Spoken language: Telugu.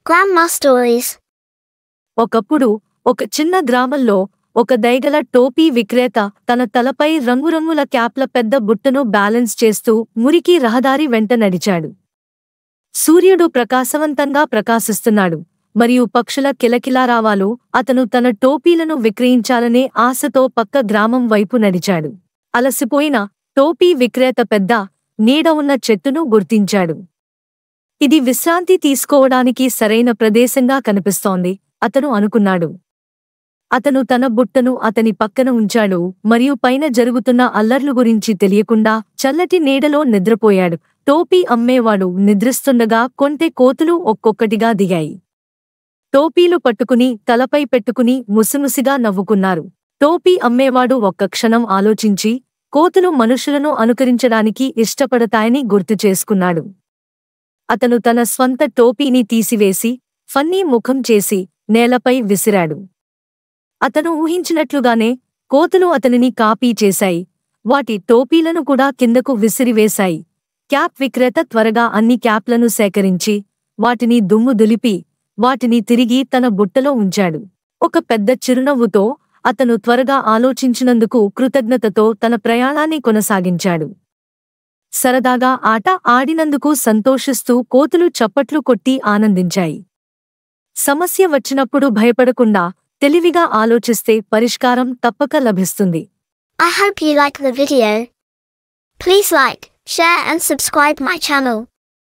Grandma Stories. ఒకప్పుడు ఒక చిన్న గ్రామంలో ఒక దయగల టోపీ విక్రేత తన తలపై రంగురంగుల క్యాప్ల పెద్ద బుట్టను బ్యాలెన్స్ చేస్తూ మురికి రహదారి వెంట నడిచాడు. సూర్యుడు ప్రకాశవంతంగా ప్రకాశిస్తున్నాడు మరియు పక్షుల కిలకిలారావాలు అతను తన టోపీలను విక్రయించాలనే ఆశతో పక్క గ్రామం వైపు నడిచాడు. అలసిపోయిన టోపీ విక్రేత పెద్ద నీడ ఉన్న చెట్టును గుర్తించాడు. ఇది విశ్రాంతి తీసుకోవడానికి సరైన ప్రదేశంగా కనిపిస్తోంది అతను అనుకున్నాడు. అతను తన బుట్టను అతని పక్కన ఉంచాడు మరియు పైన జరుగుతున్న అల్లర్లు గురించి తెలియకుండా చల్లటి నీడలో నిద్రపోయాడు. టోపీ అమ్మేవాడు నిద్రిస్తుండగా కొంటె కోతులు ఒక్కొక్కటిగా దిగాయి. టోపీలు పట్టుకుని తలపై పెట్టుకుని ముసిముసిగా నవ్వుకున్నారు. టోపీ అమ్మేవాడు ఒక్క క్షణం ఆలోచించి కోతులు మనుషులను అనుకరించడానికి ఇష్టపడతాయని గుర్తు చేసుకున్నాడు. అతను తన స్వంత టోపీని తీసివేసి ఫన్నీ ముఖం చేసి నేలపై విసిరాడు. అతను ఊహించినట్లుగానే కోతులు అతనిని కాపీ చేశాయి. వాటి టోపీలను కూడా కిందకు విసిరివేశాయి. క్యాప్ విక్రేత త్వరగా అన్ని క్యాప్లను సేకరించి వాటిని దుమ్ము దులిపి వాటిని తిరిగి తన బుట్టలో ఉంచాడు. ఒక పెద్ద చిరునవ్వుతో అతను త్వరగా ఆలోచించినందుకు కృతజ్ఞతతో తన ప్రయాణాన్ని కొనసాగించాడు. సరదాగా ఆట ఆడినందుకు సంతోషిస్తూ కోతులు చప్పట్లు కొట్టి ఆనందించాయి. సమస్య వచ్చినప్పుడు భయపడకుండా తెలివిగా ఆలోచిస్తే పరిష్కారం తప్పక లభిస్తుంది. I hope you like the video. Please like, share and subscribe my channel.